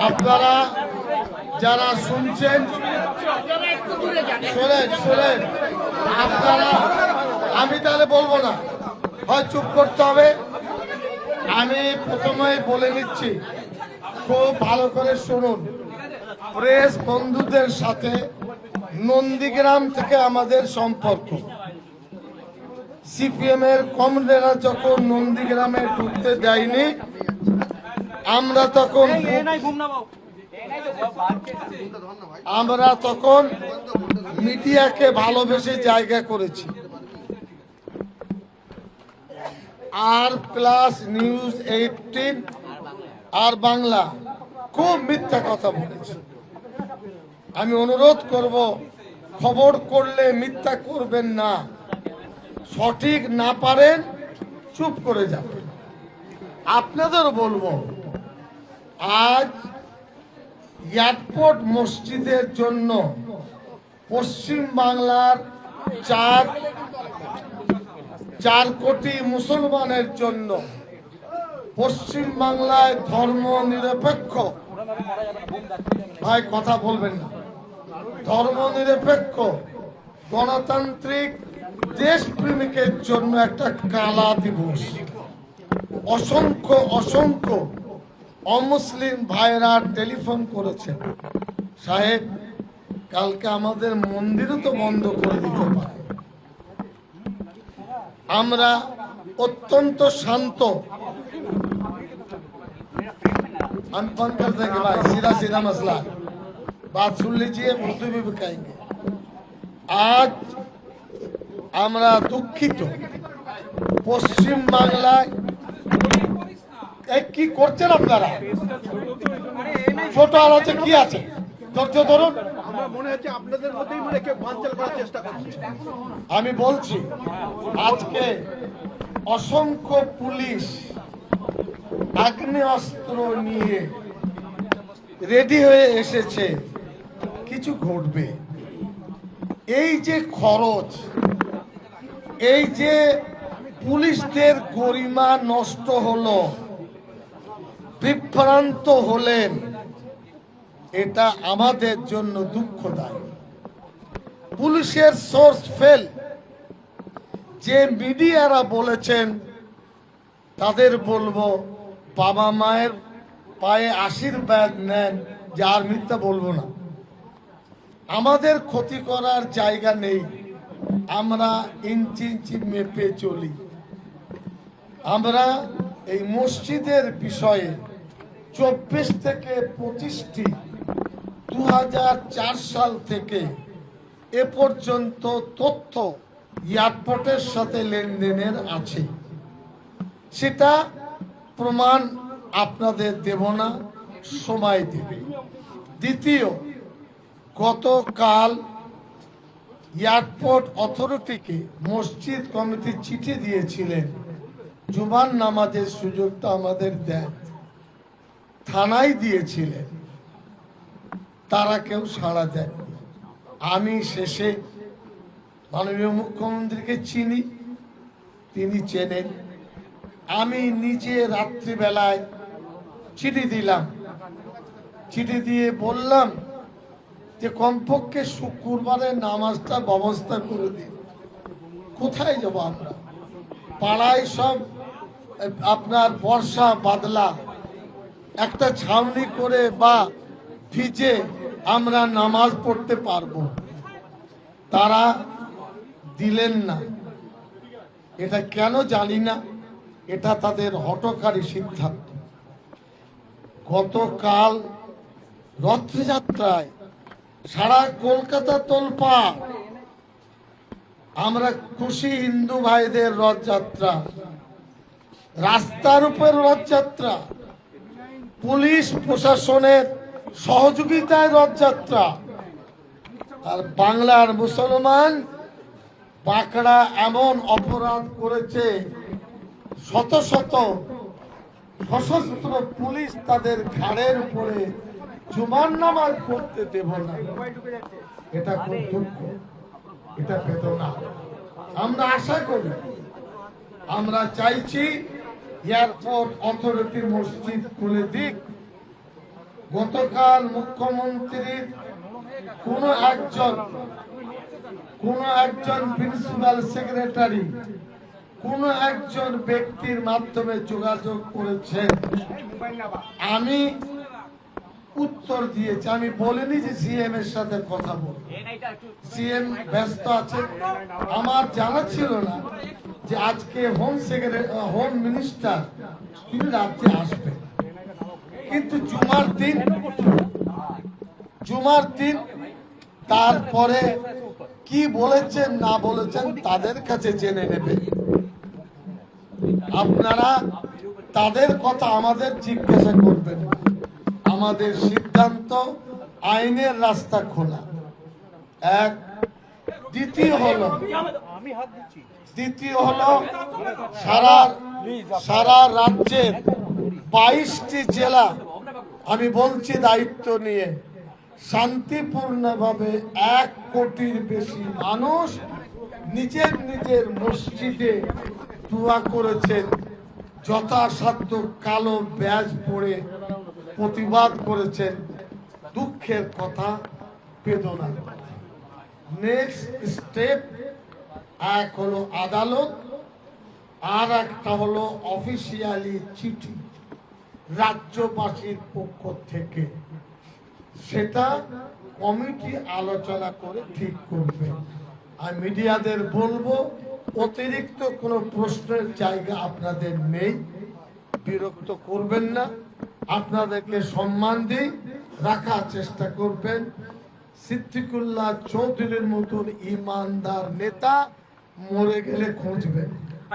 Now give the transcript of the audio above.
আপনারা যারা শুনছেন শোনেন আপনারা, আমি তাহলে বলবো না, হয় চুপ করতে হবে। আমি প্রথমেই বলে নিচ্ছি, খুব ভালো করে শুনুন। প্রেস বন্ধুদের সাথে নন্দীগ্রাম থেকে আমাদের সম্পর্ক। সিপিএম এর কমরেডরা যখন নন্দীগ্রামে ঢুকতে দেয়নি, আমরা তখন মিডিয়াকে ভালোবেসে জায়গা করেছি। আর প্লাস নিউজ 18 আর বাংলা খুব মিথ্যা কথা বলেছে। আমি অনুরোধ করব, খবর করলে মিথ্যা করবেন না, সঠিক না পারেন চুপ করে যাবেন। আপনাদের বলবো, আজ এয়ারপোর্ট মসজিদের জন্য পশ্চিম বাংলার 4 কোটি মুসলমানের জন্য পশ্চিম বাংলায় ধর্ম নিরপেক্ষ, ভাই কথা বলবেন না, ধর্ম নিরপেক্ষ গণতান্ত্রিক দেশপ্রেমিকের জন্য একটা কালা দিবস। অসংখ্য অমুসলিম ভাইরা টেলিফোন করেছেন, সাহেব কালকে আমাদের মন্দিরও তো বন্ধ করে দিতে পারে। আমরা অত্যন্ত শান্ত। हम फोन कर देंगे भाई, सीधा मसला, बात सुन लीजिए, उर्दू भी कहेंगे। आज আমরা দুঃখিত, পশ্চিম বাংলায় কি করছেন আপনারা? ছোট আলোচনা কি আছে, ধৈর্য ধরুন। আমি বলছি, আজকে অসংখ্য পুলিশ আগ্নেয়াস্ত্র নিয়ে রেডি হয়ে এসেছে, কিছু ঘটবে। এই যে খরচ, এই যে পুলিশদের গরিমা নষ্ট হলো, বিভ্রান্ত হলেন, এটা আমাদের জন্য দুঃখদায়ক। পুলিশের সোর্স ফেল, যে মিডিয়ারা বলেছেন তাদের বলবো, বাবা মায়ের পায়ে আশীর্বাদ নেন, যে আর মিথ্যা বলবো না। আমাদের ক্ষতি করার জায়গা নেই, আমরা ইঞ্চি মেপে চলি। আমরা এই মসজিদের বিষয়ে 24 থেকে 25টি 2004 সাল থেকে এ পর্যন্ত তথ্য এয়ারপোর্টের সাথে লেনদেনের আছে, সেটা প্রমাণ আপনাদের দেব না, সময় দেবে। দ্বিতীয়, গতকাল এয়ারপোর্ট অথরিটিকে মসজিদ কমিটি চিঠি দিয়েছিলেন, জুমার নামাজের সুযোগটা আমাদের দেন, থানায় দিয়েছিলেন, তারা কেউ সাড়া দেন। আমি শেষে মাননীয় মুখ্যমন্ত্রীকে চিনি, তিনি চেনেন। আমি নিজে রাত্রিবেলায় চিঠি দিলাম, চিঠি দিয়ে বললাম যে কমপক্ষে শুক্রবারের নামাজটা ব্যবস্থা করে দিন। কোথায় যাব আমরা? পাড়ায় সব আপনার বর্ষা বাদলা, একটা ছাউনি করে বা ভিজে আমরা নামাজ পড়তে পারবো, তারা দিলেন না। এটা কেন জানি না, এটা তাদের হঠকারী সিদ্ধান্ত। গতকাল রথযাত্রায় সারা কলকাতা তোলপাড়, আমরা খুশি হিন্দু ভাইদের রথযাত্রা, রাস্তার উপর রথযাত্রা, পুলিশ প্রশাসনের সহযোগিতায় রথযাত্রা। আর বাংলার মুসলমান বাঁকড়া এমন অপরাধ করেছে, শত শত সশস্ত্র পুলিশ তাদের ঘাড়ের উপরে জুমার নামাজ পড়তে দেব না। এটা খুব দুঃখ, এটা বেদনা। আমরা আশা করি, আমরা চাইছি এয়ারপোর্ট অথরিটি মসজিদ খুলে দিক, গতকাল মুখ্যমন্ত্রীর কোন একজন প্রিন্সিপাল সেক্রেটারি কোন একজন ব্যক্তির মাধ্যমে যোগাযোগ করেছেন, আমি উত্তর দিয়েছি। আমি বলিনি যে সিএম এর সাথে কথা বল, সিএম ব্যস্ত আছে। আমার জানা ছিল না যে আজকে হোম মিনিস্টার তিনি রাজ্যে আসবেন, কিন্তু জুমার দিন তারপরে কি বলেছেন না বলেছেন তাদের কাছে জেনে নেবেন। আপনারা তাদের কথা আমাদের জিজ্ঞাসা করবেন। আমাদের সিদ্ধান্ত, আইনের রাস্তা খোলা। এক। দ্বিতীয় হলো সারা রাজ্যের 22টি জেলা, আমি বলছি দায়িত্ব নিয়ে, শান্তিপূর্ণভাবে 1 কোটির বেশি মানুষ নিজের মসজিদে দোয়া করেছেন, যথাসাধ্য কালো ব্যাজ পরে প্রতিবাদ করেছেন। দুঃখের কথা, বেদনার কথা। নেক্সট স্টেপ, এক হলো আদালত, আর একটা হলো অফিসিয়ালি চিঠি রাজ্যবাসীর পক্ষ থেকে। সেটা কমিটি আলোচনা করে ঠিক করবে। আর মিডিয়াদের বলবো, অতিরিক্ত কোনো প্রশ্নের জায়গা আপনাদের নেই, বিরক্ত করবেন না। আপনাদেরকে সম্মান দিয়ে রাখার চেষ্টা করবেন। সিদ্দিকুল্লাহ চৌধুরীর মতন ইমানদার নেতা মরে গেলে খুঁজবেন।